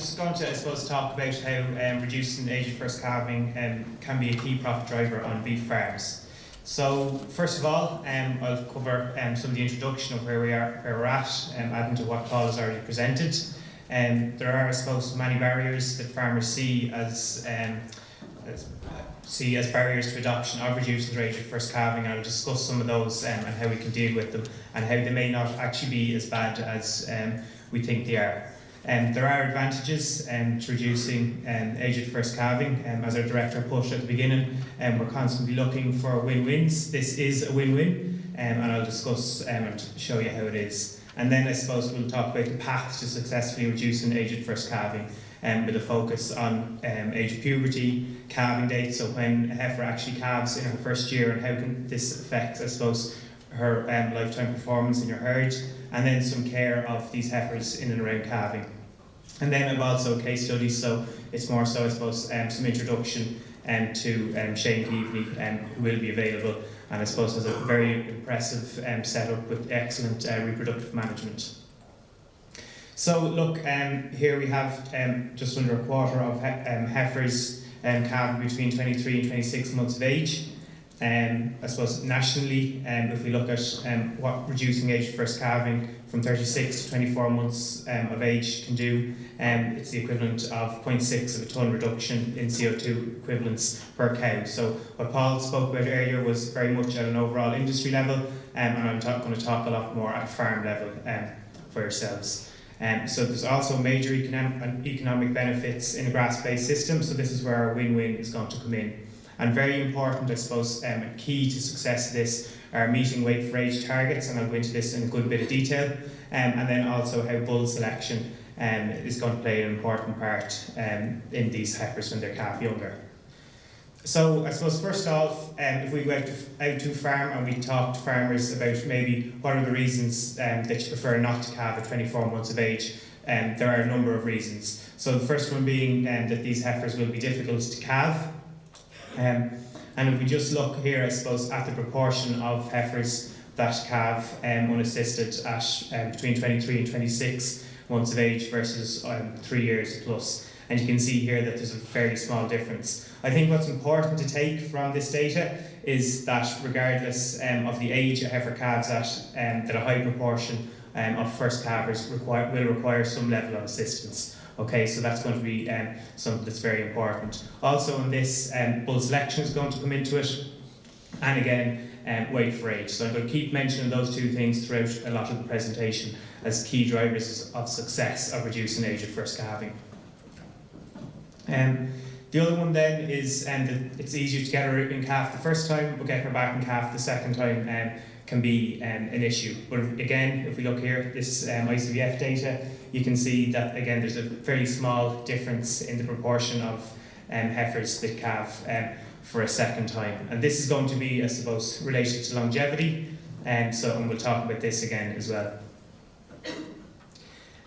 just going to, I suppose, talk about how reducing age of first calving can be a key profit driver on beef farms. So, first of all, I'll cover some of the introduction of where we're at, adding to what Paul has already presented. There are, I suppose, many barriers that farmers see as barriers to adoption of reducing their age of first calving, and I'll discuss some of those and how we can deal with them, and how they may not actually be as bad as we think they are. There are advantages to reducing age of first calving. As our director pushed at the beginning, we're constantly looking for win-wins. This is a win-win, and I'll discuss and show you how it is. And then I suppose we'll talk about the path to successfully reducing age of first calving, with a focus on age of puberty, calving dates, so when a heifer actually calves in her first year, and how can this affect, I suppose, her lifetime performance in your herd, and then some care of these heifers in and around calving. And then I've also case studies, so it's more so, I suppose, some introduction to Shane Keaveney, who will be available, and I suppose has a very impressive setup with excellent reproductive management. So look, here we have just under a quarter of heifers calving between 23 and 26 months of age. I suppose nationally, if we look at what reducing age of first calving from 36 to 24 months of age can do, it's the equivalent of 0.6 of a tonne reduction in CO2 equivalents per cow. So what Paul spoke about earlier was very much at an overall industry level, and I'm going to talk a lot more at farm level for yourselves. So there's also major economic benefits in a grass-based system, so this is where our win-win is going to come in. And very important, I suppose, a key to success of this are meeting weight for age targets, and I'll go into this in a good bit of detail, and then also how bull selection is going to play an important part in these heifers when they're calf younger. So I suppose first off, if we went out to a farm and we talked to farmers about maybe what are the reasons that you prefer not to calve at 24 months of age, there are a number of reasons. So the first one being that these heifers will be difficult to calve. And if we just look here, I suppose, at the proportion of heifers that calve unassisted at between 23 and 26 months of age versus 3 years plus. And you can see here that there's a fairly small difference. I think what's important to take from this data is that regardless of the age a heifer calves at, that a high proportion of first calvers will require some level of assistance. Okay, so that's going to be something that's very important. Also in this, bull selection is going to come into it, and again, weight for age. So I'm going to keep mentioning those two things throughout a lot of the presentation as key drivers of success of reducing age of first calving. The other one then is that it's easier to get her in calf the first time, but getting her back in calf the second time can be an issue. But again, if we look here at this ICVF data, you can see that again there's a fairly small difference in the proportion of heifers that calve for a second time. And this is going to be, I suppose, related to longevity, and we'll talk about this again as well.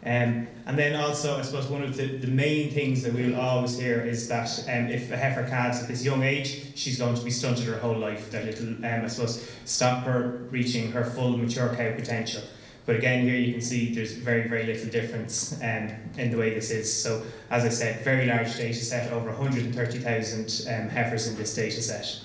And then also, I suppose, one of the main things that we'll always hear is that if a heifer calves at this young age, she's going to be stunted her whole life. That it'll, I suppose, stop her reaching her full mature cow potential. But again, here you can see there's very, very little difference in the way this is. So, as I said, very large data set, over 130,000 heifers in this data set.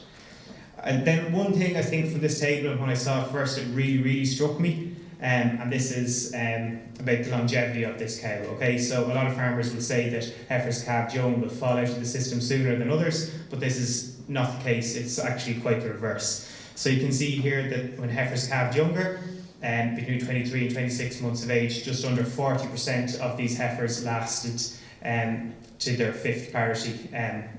And then one thing I think from this table, when I saw it first, it really, really struck me. And this is about the longevity of this cow. Okay, so a lot of farmers will say that heifers calved young will fall out of the system sooner than others, but this is not the case. It's actually quite the reverse. So you can see here that when heifers calved younger, between 23 and 26 months of age, just under 40% of these heifers lasted to their fifth parity,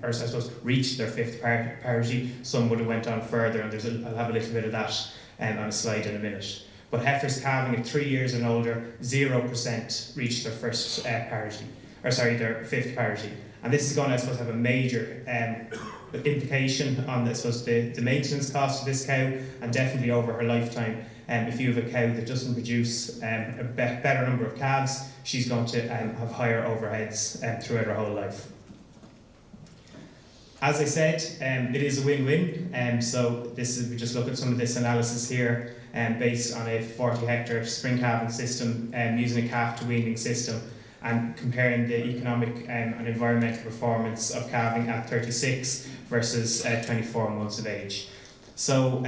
or I suppose reached their fifth parity. Some would have went on further, and I'll have a little bit of that on a slide in a minute. But heifers calving at 3 years and older, 0% reached their first parity, their fifth parity. And this is going to, I suppose, have a major implication on, I suppose, the maintenance cost of this cow, and definitely over her lifetime. If you have a cow that doesn't produce a better number of calves, she's going to have higher overheads throughout her whole life. As I said, it is a win-win. So we just look at some of this analysis here, based on a 40 hectare spring calving system using a calf to weaning system. and comparing the economic and environmental performance of calving at 36 versus 24 months of age. So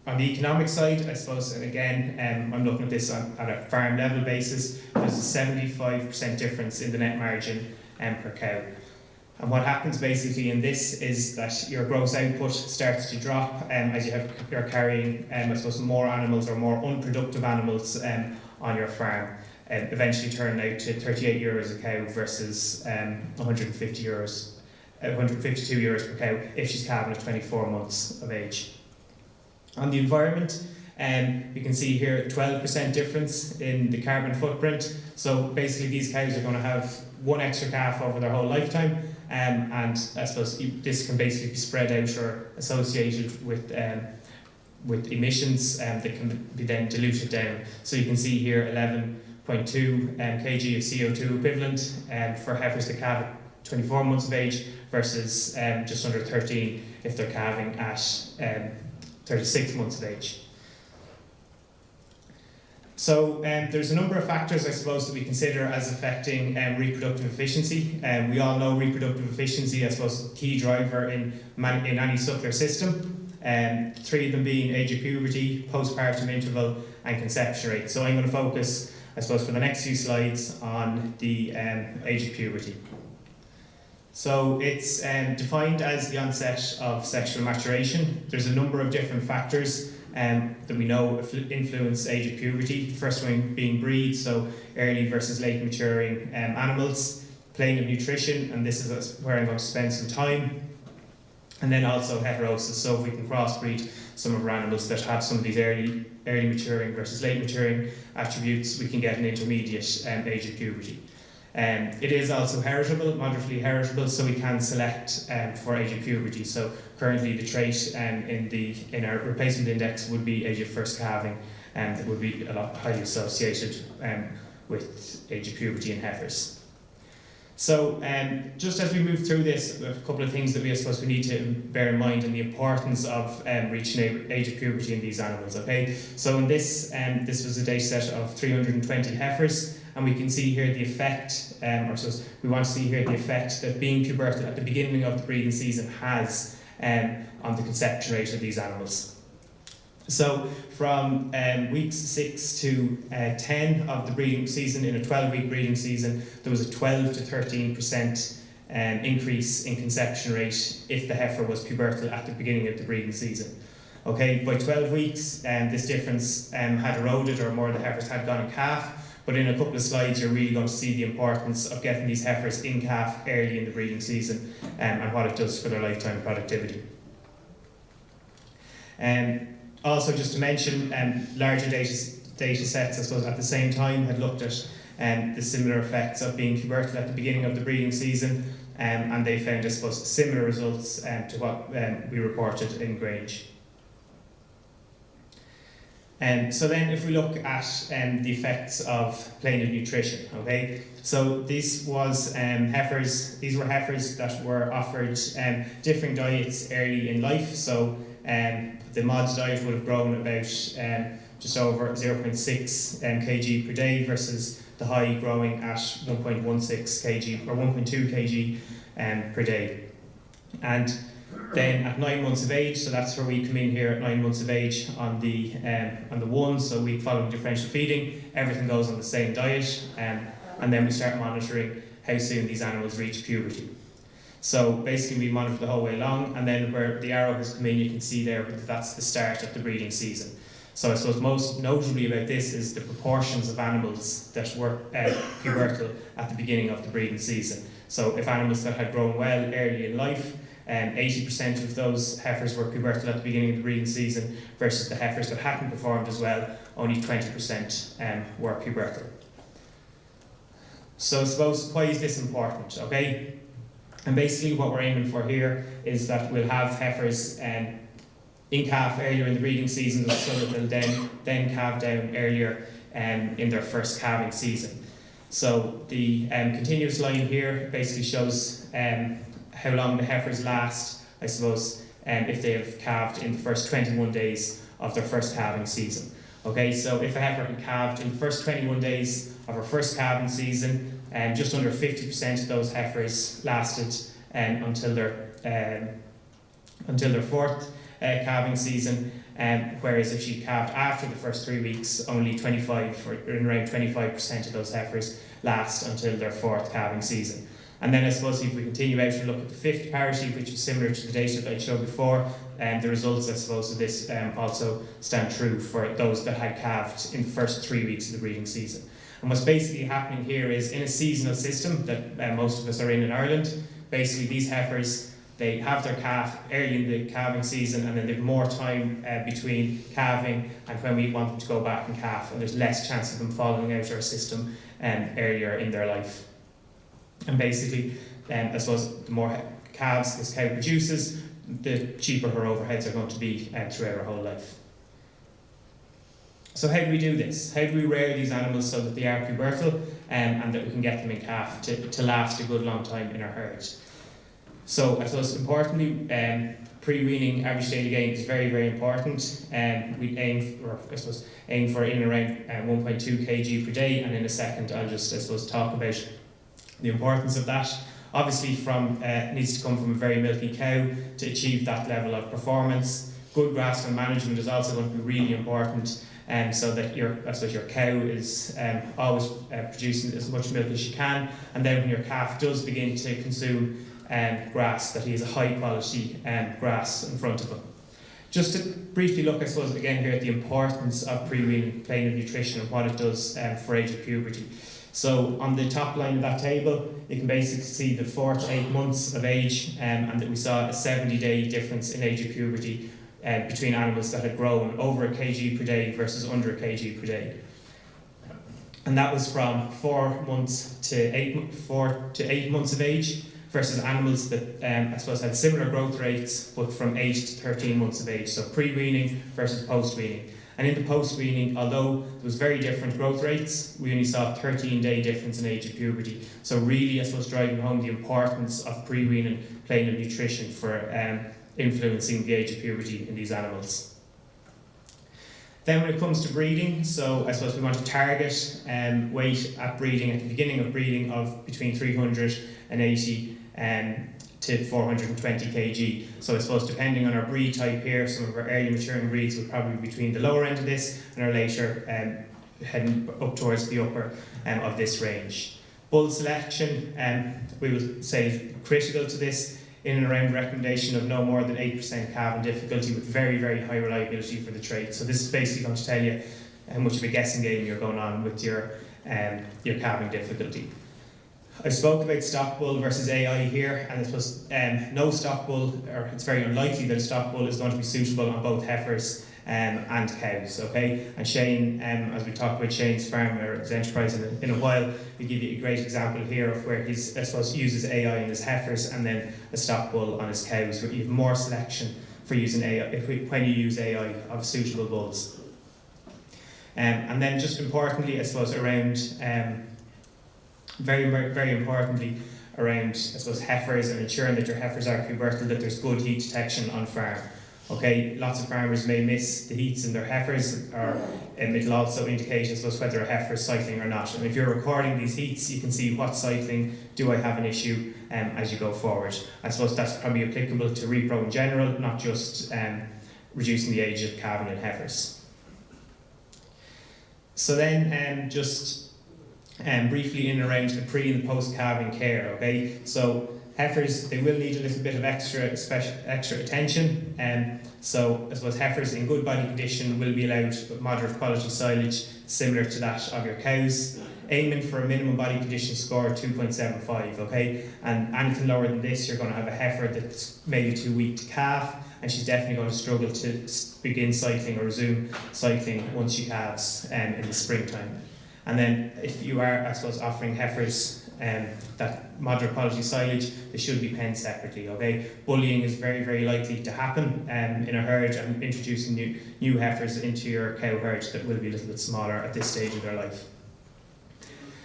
on the economic side, I suppose, and again, I'm looking at this at a farm level basis, there's a 75% difference in the net margin per cow. And what happens basically in this is that your gross output starts to drop as you're carrying, I suppose, more animals or more unproductive animals on your farm, eventually turning out to €38 a cow versus 152 euros per cow if she's calving at 24 months of age. On the environment, we can see here a 12% difference in the carbon footprint. So basically these cows are going to have one extra calf over their whole lifetime, and I suppose this can basically be spread out or associated with emissions that can be then diluted down. So you can see here 11.2 kg of CO2 equivalent for heifers that calve at 24 months of age versus just under 13 if they're calving at 36 months of age. So there's a number of factors, I suppose, that we consider as affecting reproductive efficiency. We all know reproductive efficiency, I suppose, is a key driver in any suckler system. 3 of them being age of puberty, postpartum interval, and conception rate. So I'm going to focus, I suppose, for the next few slides on the age of puberty. So it's defined as the onset of sexual maturation. There's a number of different factors that we know influence age of puberty. The first one being breed, so early versus late maturing animals, plane of nutrition, and this is where I'm going to spend some time, and then also heterosis. So if we can crossbreed some of our animals that have some of these early maturing versus late maturing attributes, we can get an intermediate age of puberty. It is also heritable, moderately heritable, so we can select for age of puberty. So currently the trait in our replacement index would be age of first calving, and that would be a lot highly associated with age of puberty in heifers. So just as we move through this, a couple of things that I suppose we need to bear in mind and the importance of reaching age of puberty in these animals. Okay, so in this was a data set of 320 heifers. And we can see here the effect, we want to see here the effect that being pubertal at the beginning of the breeding season has on the conception rate of these animals. So from weeks 6 to 10 of the breeding season, in a 12-week breeding season, there was a 12 to 13% increase in conception rate if the heifer was pubertal at the beginning of the breeding season. Okay, by 12 weeks, this difference had eroded, or more of the heifers had gone in calf. But in a couple of slides, you're really going to see the importance of getting these heifers in calf early in the breeding season and what it does for their lifetime productivity. Also, just to mention, larger data sets, I suppose, at the same time had looked at the similar effects of being pubertal at the beginning of the breeding season, and they found, I suppose, similar results to what we reported in Grange. So then if we look at the effects of plane of nutrition, okay, so these were heifers that were offered different diets early in life. So the mod diet would have grown about just over 0.6 kg per day versus the high growing at 1.16 kg or 1.2 kg per day. And then at 9 months of age, so that's where we come in here at 9 months of age on the 1, so week following differential feeding, everything goes on the same diet, and then we start monitoring how soon these animals reach puberty. So basically we monitor the whole way along, and then where the arrow has come in, you can see there that that's the start of the breeding season. So I suppose most notably about this is the proportions of animals that were pubertal at the beginning of the breeding season. So if animals that had grown well early in life, 80% of those heifers were pubertal at the beginning of the breeding season versus the heifers that hadn't performed as well, only 20% were pubertal. So I suppose, why is this important, okay? And basically what we're aiming for here is that we'll have heifers in calf earlier in the breeding season so that they'll then calve down earlier in their first calving season. So the continuous line here basically shows how long the heifers last, I suppose, if they have calved in the first 21 days of their first calving season. Okay, so if a heifer had calved in the first 21 days of her first calving season, just under 50% of those heifers lasted until their fourth calving season, whereas if she calved after the first 3 weeks, only 25 or around 25% of those heifers last until their fourth calving season. And then I suppose if we continue out and look at the fifth parity, which is similar to the data that I showed before, the results, I suppose, of this also stand true for those that had calved in the first 3 weeks of the breeding season. And what's basically happening here is, in a seasonal system that most of us are in Ireland, basically these heifers, they have their calf early in the calving season, and then they have more time between calving and when we want them to go back and calf, and there's less chance of them falling out our system earlier in their life. And basically, I suppose the more calves this cow produces, the cheaper her overheads are going to be throughout her whole life. So how do we do this? How do we rear these animals so that they are pubertal and that we can get them in calf to last a good long time in our herd? So I suppose importantly, pre-weaning average daily gain is very, very important. We aim for in and around 1.2 kg per day, and in a second I'll just talk about the importance of that. Obviously needs to come from a very milky cow to achieve that level of performance. Good grassland management is also going to be really important, so that your cow is always producing as much milk as she can, and then when your calf does begin to consume grass, that he has a high quality grass in front of him. Just to briefly look, I suppose, again here at the importance of pre-weaning plain of nutrition and what it does for age of puberty. So on the top line of that table, you can basically see the 4 to 8 months of age, and that we saw a 70-day difference in age of puberty between animals that had grown over 1 kg per day versus under 1 kg per day. And that was from 4 to 8 months of age versus animals that I suppose had similar growth rates but from 8 to 13 months of age. So pre-weaning versus post-weaning. And in the post-weaning, although there was very different growth rates, we only saw a 13-day difference in age of puberty. So really, I suppose, driving home the importance of pre-weaning plain of nutrition for influencing the age of puberty in these animals. Then when it comes to breeding, so I suppose we want to target weight at breeding, at the beginning of breeding, of between 380 to 420 kg. So I suppose depending on our breed type here, some of our early maturing breeds will probably be between the lower end of this and our later heading up towards the upper of this range. Bull selection, we will say critical to this, in and around recommendation of no more than 8% calving difficulty with very, very high reliability for the trait. So this is basically going to tell you how much of a guessing game you're going on with your calving difficulty. I spoke about stock bull versus AI here, and I suppose no stock bull, or it's very unlikely that a stock bull is going to be suitable on both heifers and cows, okay? And Shane, as we talk about Shane's farm or his enterprise in a while, he'll give you a great example here of where he's, I suppose, uses AI in his heifers and then a stock bull on his cows, where you have more selection for using AI, when you use AI of suitable bulls. And then just importantly, I suppose, around very, very importantly, around, I suppose, heifers and ensuring that your heifers are pubertal, that there's good heat detection on farm. Okay, lots of farmers may miss the heats in their heifers, or it'll also indicate, I suppose, whether a heifer is cycling or not. And if you're recording these heats, you can see what cycling do I have an issue as you go forward. I suppose that's probably applicable to repro in general, not just reducing the age of calving in heifers. So then briefly in and around the pre and post calving care, okay? So heifers, they will need a little bit of extra attention. So I suppose heifers in good body condition will be allowed moderate quality silage similar to that of your cows, aiming for a minimum body condition score of 2.75, okay? And anything lower than this, you're going to have a heifer that's maybe too weak to calf, and she's definitely going to struggle to begin cycling or resume cycling once she calves in the springtime. And then if you are, I suppose, offering heifers that moderate quality silage, they should be penned separately, okay? Bullying is very, very likely to happen in a herd, and introducing new heifers into your cow herd that will be a little bit smaller at this stage of their life.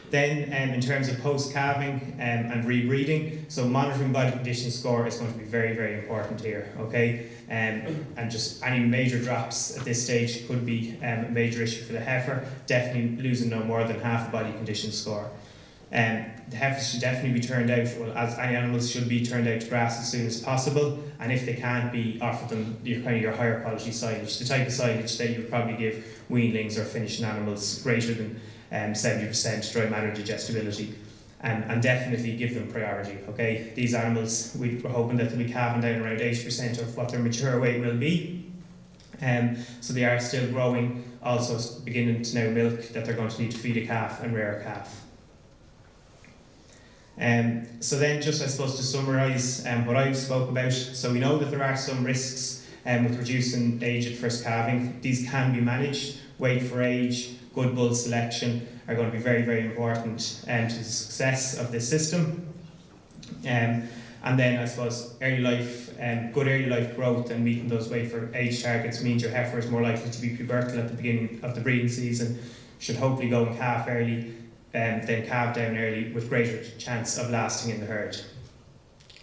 Then in terms of post-calving and rebreeding, so monitoring body condition score is going to be very, very important here, okay? And just any major drops at this stage could be a major issue for the heifer, definitely losing no more than half a body condition score. The heifers should definitely be turned out, well, as any animals should be turned out to grass as soon as possible, and if they can't be, offered them your higher quality silage, the type of silage that you would probably give weanlings or finishing animals greater than 70% dry matter digestibility, and definitely give them priority. Okay, these animals, we're hoping that they'll be calving down around 80% of what their mature weight will be, so they are still growing, also beginning to now milk that they're going to need to feed a calf and rear a calf. So then, just I suppose to summarise what I've spoke about, so we know that there are some risks with reducing age at first calving. These can be managed. Weight for age, good bull selection are going to be very, very important to the success of this system. And then I suppose early life, good early life growth and meeting those weight for age targets means your heifer is more likely to be pubertal at the beginning of the breeding season, should hopefully go and calf early, then calve down early with greater chance of lasting in the herd.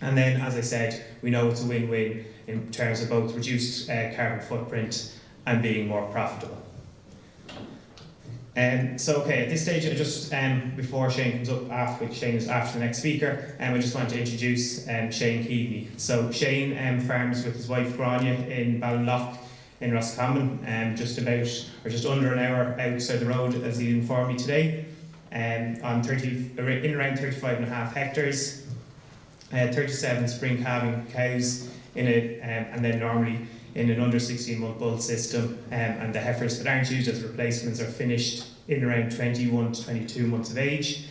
And then, as I said, we know it's a win-win in terms of both reduced carbon footprint and being more profitable. So okay, at this stage, I just before Shane comes up after, Shane is after the next speaker, I just want to introduce Shane Keaveney. So Shane farms with his wife Grania in Ballinasloe in Roscommon, just under an hour outside the road, as he informed me today. On around 35.5 hectares, 37 spring calving cows in it, and then normally in an under 16-month bull system, and the heifers that aren't used as replacements are finished in around 21 to 22 months of age,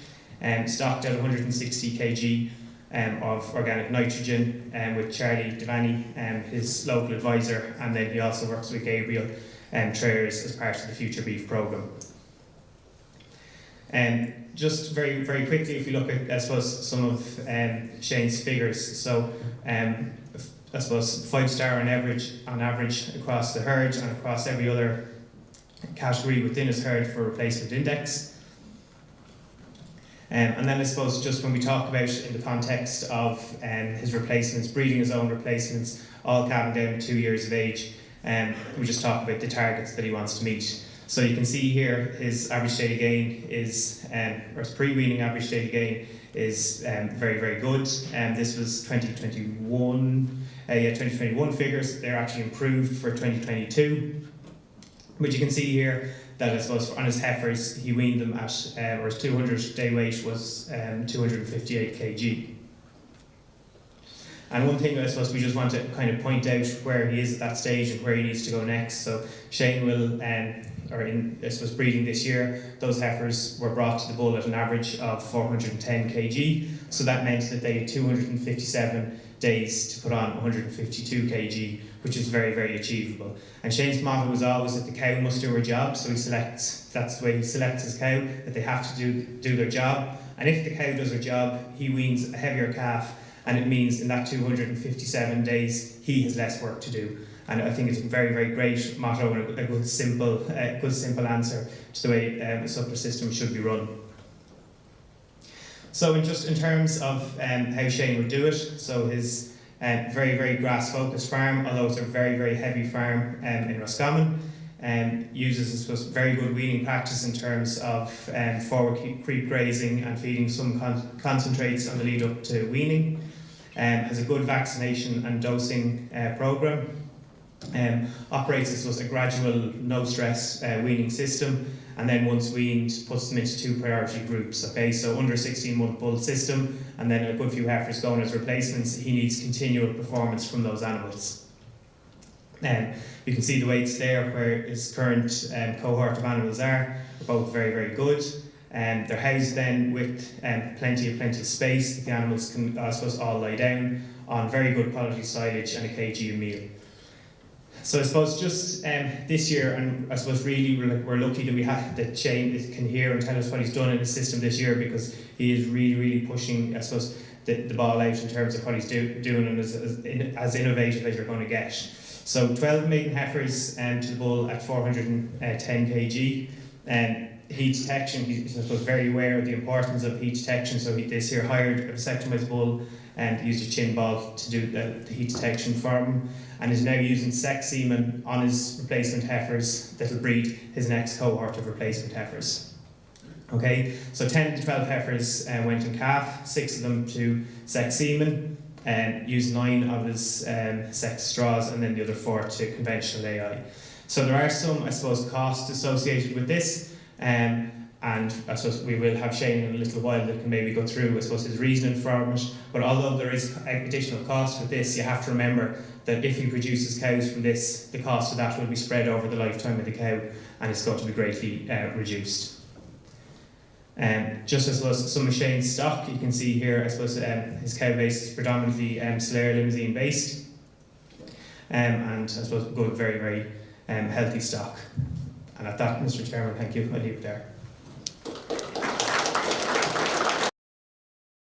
stocked at 160 kg of organic nitrogen with Charlie Devaney, his local advisor, and then he also works with Gabriel Trayers as part of the Future Beef programme. Just very, very quickly, if you look at, I suppose, some of Shane's figures, so I suppose 5-star on average across the herd and across every other category within his herd for replacement index. And then I suppose just when we talk about in the context of his replacements, breeding his own replacements, all calving down to 2 years of age, we just talk about the targets that he wants to meet. So you can see here his average daily gain is, or his pre-weaning average daily gain is very, very good. This was 2021 figures. They're actually improved for 2022. But you can see here that I suppose on his heifers, he weaned them at, or his 200 day weight was 258 kg. And one thing I suppose we just want to kind of point out where he is at that stage and where he needs to go next. So Shane will, or in I suppose breeding this year, those heifers were brought to the bull at an average of 410 kg. So that meant that they had 257 days to put on 152 kg, which is very, very achievable. And Shane's motto was always that the cow must do her job, so that's the way he selects his cow, that they have to do their job. And if the cow does her job, he weans a heavier calf, and it means in that 257 days, he has less work to do. And I think it's a very, very great motto and a good simple answer to the way the suckler system should be run. So in terms of how Shane would do it, so his very, very grass-focused farm, although it's a very, very heavy farm in Roscommon, uses, I suppose, very good weaning practice in terms of forward creep grazing and feeding some concentrates on the lead up to weaning. Has a good vaccination and dosing programme. Operates, I suppose, a gradual, no-stress weaning system, and then once weaned, puts them into 2 priority groups. Okay, so under 16-month bull system, and then a good few heifers going as replacements. He needs continual performance from those animals. You can see the weights there where his current cohort of animals are both very, very good. They're housed then with plenty of space that the animals can, I suppose, all lie down on very good quality silage and a kg of meal. So I suppose just this year, and I suppose really we're lucky that we have that Shane can hear and tell us what he's done in the system this year, because he is really, really pushing, I suppose, the ball out in terms of what he's doing, and as innovative as you're going to get. So 12 maiden heifers to the bull at 410 kg. Heat detection, he's I suppose very aware of the importance of heat detection, so he this year hired a vasectomized bull and used a chin ball to do the heat detection for him, and is now using sex semen on his replacement heifers that will breed his next cohort of replacement heifers. Okay, so 10 to 12 heifers went in calf, 6 of them to sex semen, and used 9 of his sex straws, and then the other 4 to conventional AI. So there are some, I suppose, costs associated with this, and I suppose we will have Shane in a little while that can maybe go through, I suppose, his reasoning for it. But although there is additional cost with this, you have to remember that if he produces cows from this, the cost of that will be spread over the lifetime of the cow, and it's going to be greatly reduced. Just as well as some of Shane's stock, you can see here, I suppose, his cow base is predominantly Slayer Limousine based, and I suppose good, very, very healthy stock. And at that, Mr. Chairman, thank you. I'll leave it there.